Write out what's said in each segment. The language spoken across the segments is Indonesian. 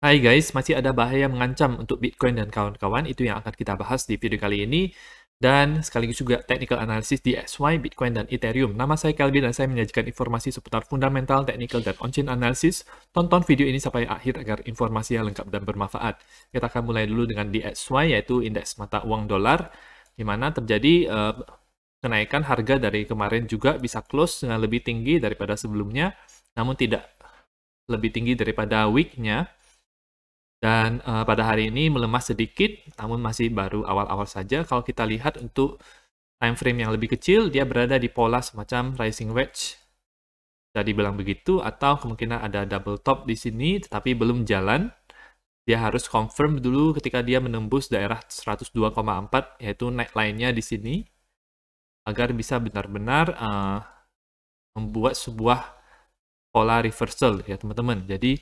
Hai guys, masih ada bahaya mengancam untuk Bitcoin dan kawan-kawan, itu yang akan kita bahas di video kali ini, dan sekaligus juga technical analysis di XY, Bitcoin, dan Ethereum. Nama saya Kelvin dan saya menyajikan informasi seputar fundamental, technical, dan on-chain analysis. Tonton video ini sampai akhir agar informasinya lengkap dan bermanfaat. Kita akan mulai dulu dengan DXY, yaitu indeks mata uang dolar, di mana terjadi kenaikan harga dari kemarin juga bisa close dengan lebih tinggi daripada sebelumnya, namun tidak lebih tinggi daripada week-nya. Dan pada hari ini melemah sedikit, namun masih baru awal-awal saja. Kalau kita lihat untuk time frame yang lebih kecil, dia berada di pola semacam rising wedge. Jadi bilang begitu, atau kemungkinan ada double top di sini, tetapi belum jalan. Dia harus confirm dulu ketika dia menembus daerah 102,4, yaitu neckline-nya di sini, agar bisa benar-benar membuat sebuah pola reversal, ya teman-teman. Jadi,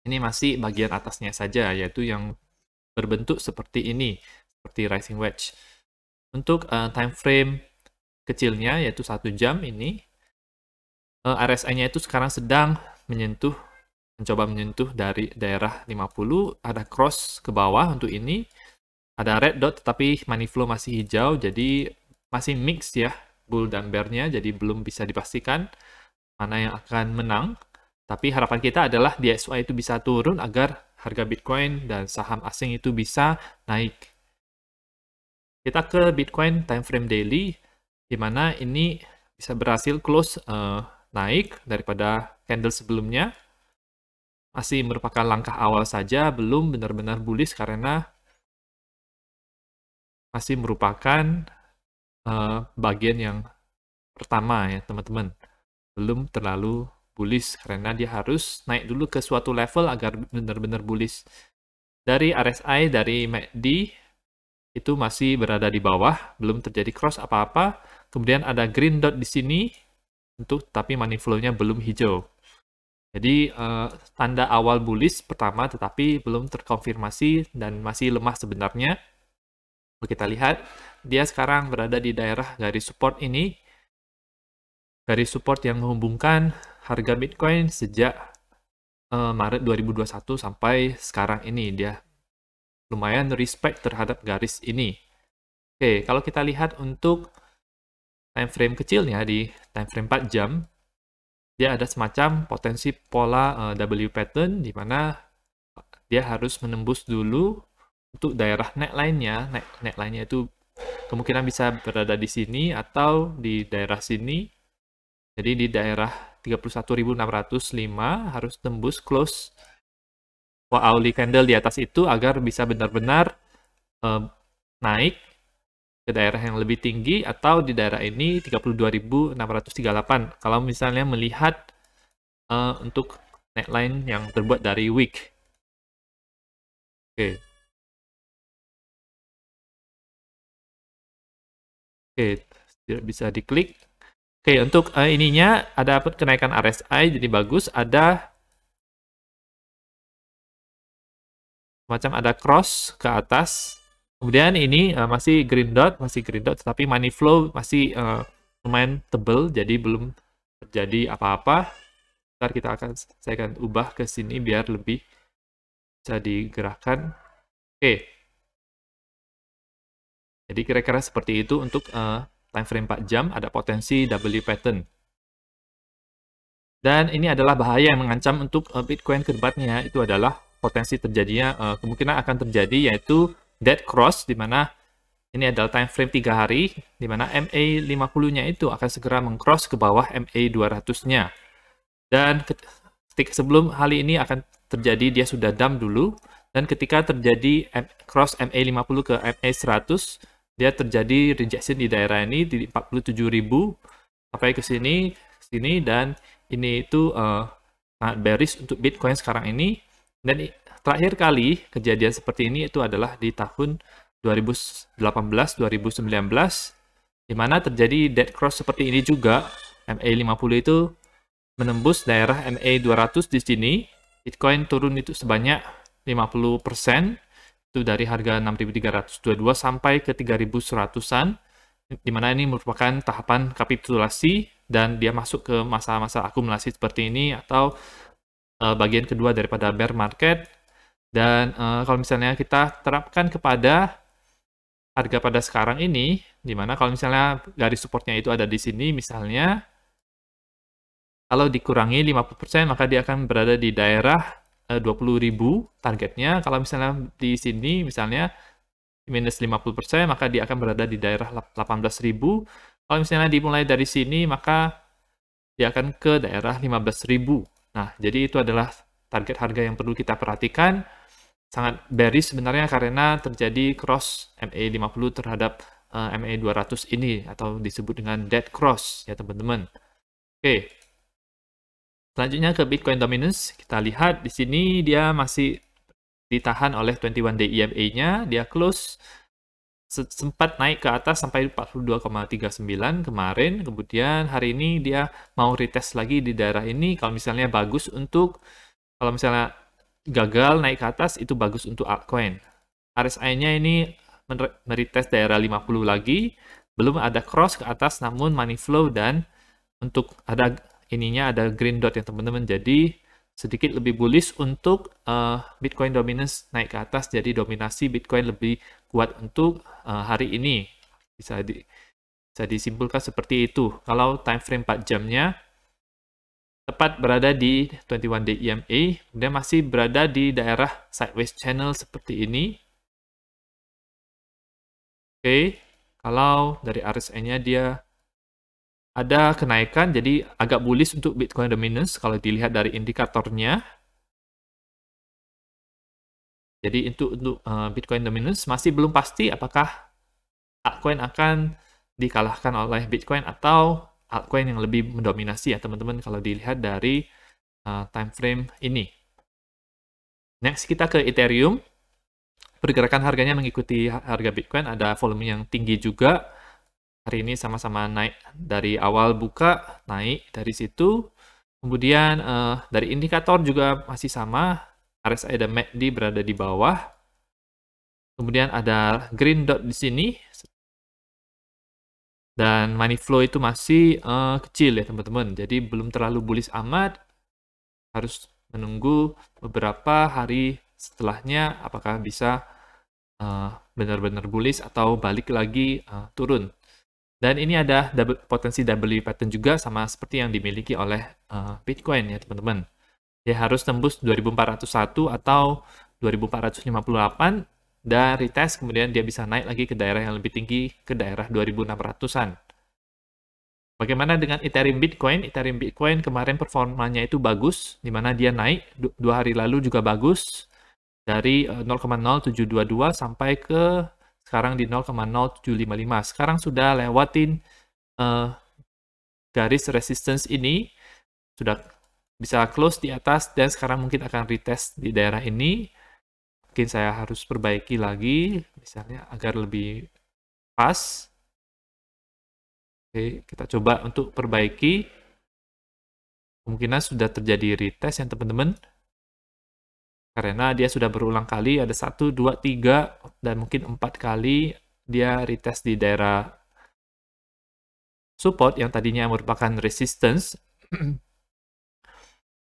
ini masih bagian atasnya saja, yaitu yang berbentuk seperti ini, seperti rising wedge. Untuk time frame kecilnya, yaitu 1 jam ini, RSI-nya itu sekarang sedang mencoba menyentuh dari daerah 50, ada cross ke bawah untuk ini, ada red dot, tetapi money flow masih hijau, jadi masih mix ya, bull dan bear-nya, jadi belum bisa dipastikan mana yang akan menang. Tapi harapan kita adalah DXY itu bisa turun agar harga Bitcoin dan saham asing itu bisa naik. Kita ke Bitcoin time frame daily, di mana ini bisa berhasil close naik daripada candle sebelumnya. Masih merupakan langkah awal saja, belum benar-benar bullish karena masih merupakan bagian yang pertama ya teman-teman. Belum terlalu bullish karena dia harus naik dulu ke suatu level agar benar-benar bullish. Dari RSI, dari MACD itu masih berada di bawah, belum terjadi cross apa-apa. Kemudian ada green dot di sini, tapi money flow-nya belum hijau. Jadi tanda awal bullish pertama, tetapi belum terkonfirmasi dan masih lemah sebenarnya. Kita lihat, dia sekarang berada di daerah garis support ini. Garis support yang menghubungkan harga Bitcoin sejak Maret 2021 sampai sekarang ini. Dia lumayan respect terhadap garis ini. Oke, kalau kita lihat untuk time frame kecilnya di time frame 4 jam, dia ada semacam potensi pola W pattern di mana dia harus menembus dulu untuk daerah neckline-nya. Neckline-nya itu kemungkinan bisa berada di sini atau di daerah sini. Jadi di daerah 31.605 harus tembus close hourly candle di atas itu agar bisa benar-benar naik ke daerah yang lebih tinggi, atau di daerah ini 32.638 kalau misalnya melihat untuk neckline yang terbuat dari wick. Oke, tidak bisa diklik. Oke, untuk ininya ada kenaikan RSI, jadi bagus. Ada macam ada cross ke atas. Kemudian ini masih green dot, tetapi money flow masih lumayan tebal, jadi belum terjadi apa-apa. Ntar saya akan ubah ke sini biar lebih bisa digerakkan. Oke. Jadi kira-kira seperti itu untuk time frame 4 jam, ada potensi W pattern. Dan ini adalah bahaya yang mengancam untuk Bitcoin ke depannya, itu adalah potensi terjadinya, kemungkinan akan terjadi, yaitu dead cross, di mana ini adalah time frame 3 hari, di mana MA50-nya itu akan segera mengcross ke bawah MA200-nya. Dan sebelum hal ini akan terjadi, dia sudah dump dulu, dan ketika terjadi cross MA50 ke MA100, dia terjadi rejection di daerah ini di 47.000 sampai ke sini, dan ini itu sangat bearish untuk Bitcoin sekarang ini. Dan terakhir kali kejadian seperti ini itu adalah di tahun 2018-2019, di mana terjadi dead cross seperti ini juga. MA50 itu menembus daerah MA200 di sini. Bitcoin turun itu sebanyak 50%, itu dari harga 6.322 sampai ke 3.100-an, di mana ini merupakan tahapan kapitulasi dan dia masuk ke masa-masa akumulasi seperti ini, atau bagian kedua daripada bear market. Dan kalau misalnya kita terapkan kepada harga pada sekarang ini, di mana kalau misalnya garis supportnya itu ada di sini, misalnya, kalau dikurangi 50%, maka dia akan berada di daerah 20.000 targetnya. Kalau misalnya di sini, misalnya, minus 50%, maka dia akan berada di daerah 18.000. Kalau misalnya dimulai dari sini, maka dia akan ke daerah 15.000. Nah, jadi itu adalah target harga yang perlu kita perhatikan. Sangat bearish sebenarnya karena terjadi cross MA50 terhadap MA200 ini, atau disebut dengan dead cross ya teman-teman. Oke. Selanjutnya ke Bitcoin Dominance, kita lihat di sini dia masih ditahan oleh 21 day EMA-nya, dia close sempat naik ke atas sampai 42,39 kemarin, kemudian hari ini dia mau retest lagi di daerah ini. Kalau misalnya bagus untuk, kalau misalnya gagal naik ke atas, itu bagus untuk altcoin. RSI-nya ini meretest daerah 50 lagi, belum ada cross ke atas, namun money flow dan untuk ada ininya ada green dot ya teman-teman, jadi sedikit lebih bullish untuk Bitcoin dominance naik ke atas, jadi dominasi Bitcoin lebih kuat untuk hari ini. Bisa disimpulkan seperti itu. Kalau time frame 4 jamnya tepat berada di 21 day EMA, kemudian masih berada di daerah sideways channel seperti ini. Oke, kalau dari RSI-nya dia ada kenaikan, jadi agak bullish untuk Bitcoin dominance kalau dilihat dari indikatornya. Jadi untuk Bitcoin dominance masih belum pasti apakah altcoin akan dikalahkan oleh Bitcoin atau altcoin yang lebih mendominasi ya teman-teman kalau dilihat dari time frame ini. Next kita ke Ethereum. Pergerakan harganya mengikuti harga Bitcoin, ada volume yang tinggi juga. Hari ini sama-sama naik dari awal buka, naik dari situ. Kemudian dari indikator juga masih sama, RSI dan MACD berada di bawah. Kemudian ada green dot di sini. Dan money flow itu masih kecil ya teman-teman. Jadi belum terlalu bullish amat. Harus menunggu beberapa hari setelahnya apakah bisa benar-benar bullish atau balik lagi turun. Dan ini ada potensi W pattern juga sama seperti yang dimiliki oleh Bitcoin ya teman-teman. Dia harus tembus 2401 atau 2458 dan retest, kemudian dia bisa naik lagi ke daerah yang lebih tinggi, ke daerah 2600-an. Bagaimana dengan Ethereum Bitcoin? Ethereum Bitcoin kemarin performanya itu bagus, di mana dia naik 2 hari lalu juga bagus, dari 0,0722 sampai ke sekarang di 0,0755. Sekarang sudah lewatin garis resistance ini, sudah bisa close di atas, dan sekarang mungkin akan retest di daerah ini. Mungkin saya harus perbaiki lagi, misalnya agar lebih pas. Oke, kita coba untuk perbaiki. Kemungkinan sudah terjadi retest ya teman-teman. Karena dia sudah berulang kali, ada 1, 2, 3, dan mungkin 4 kali dia retest di daerah support yang tadinya merupakan resistance.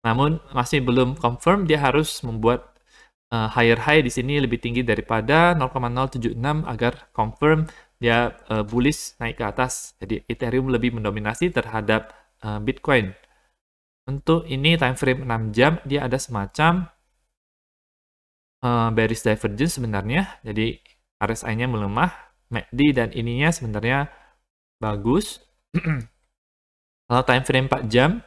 Namun masih belum confirm, dia harus membuat higher high di sini lebih tinggi daripada 0,076 agar confirm dia bullish naik ke atas. Jadi Ethereum lebih mendominasi terhadap Bitcoin. Untuk ini time frame 6 jam, dia ada semacam bearish divergence sebenarnya. Jadi RSI-nya melemah, MACD dan ininya sebenarnya bagus. Kalau time frame 4 jam,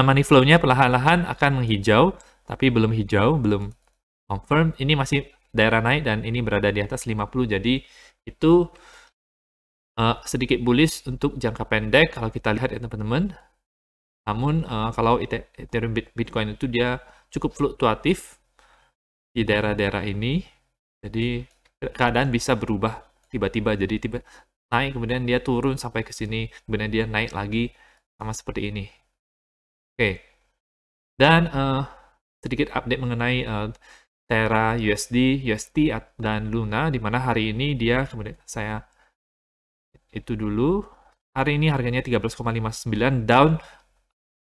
money flow-nya perlahan-lahan akan menghijau, tapi belum hijau, belum confirm. Ini masih daerah naik dan ini berada di atas 50, jadi itu sedikit bullish untuk jangka pendek kalau kita lihat ya teman-teman. Namun kalau Ethereum Bitcoin itu dia cukup fluktuatif di daerah-daerah ini, jadi keadaan bisa berubah tiba-tiba, jadi tiba naik kemudian dia turun sampai ke sini, kemudian dia naik lagi sama seperti ini. Oke, dan sedikit update mengenai Terra USD, UST dan Luna, di mana hari ini dia, kemudian saya itu dulu, hari ini harganya 13,59, down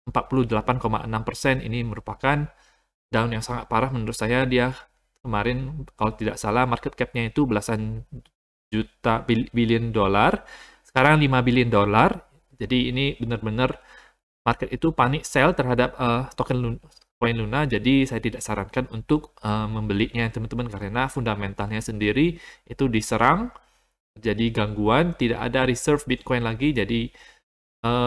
48,6%. Ini merupakan down yang sangat parah menurut saya. Dia kemarin kalau tidak salah market cap-nya itu belasan juta billion dolar, sekarang 5 billion dolar. Jadi ini benar-benar market itu panik sell terhadap token koin Luna. Jadi saya tidak sarankan untuk membelinya teman-teman, karena fundamentalnya sendiri itu diserang, jadi gangguan, tidak ada reserve Bitcoin lagi, jadi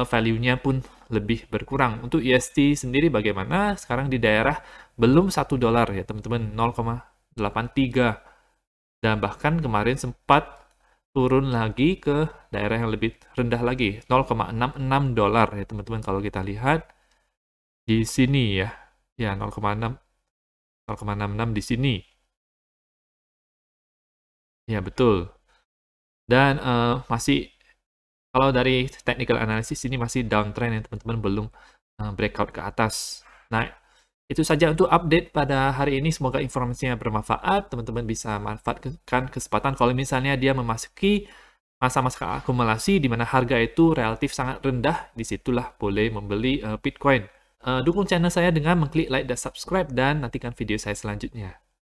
value-nya pun lebih berkurang. Untuk USD sendiri bagaimana? Sekarang di daerah belum $1 ya teman-teman, 0,83, dan bahkan kemarin sempat turun lagi ke daerah yang lebih rendah lagi, $0,66 ya teman-teman. Kalau kita lihat di sini ya 0,66 di sini. Ya betul. Dan masih, kalau dari technical analysis ini masih downtrend ya teman-teman, belum breakout ke atas. Nah, itu saja untuk update pada hari ini. Semoga informasinya bermanfaat. Teman-teman bisa manfaatkan kesempatan kalau misalnya dia memasuki masa-masa akumulasi di mana harga itu relatif sangat rendah, disitulah boleh membeli Bitcoin. Dukung channel saya dengan mengklik like dan subscribe, dan nantikan video saya selanjutnya.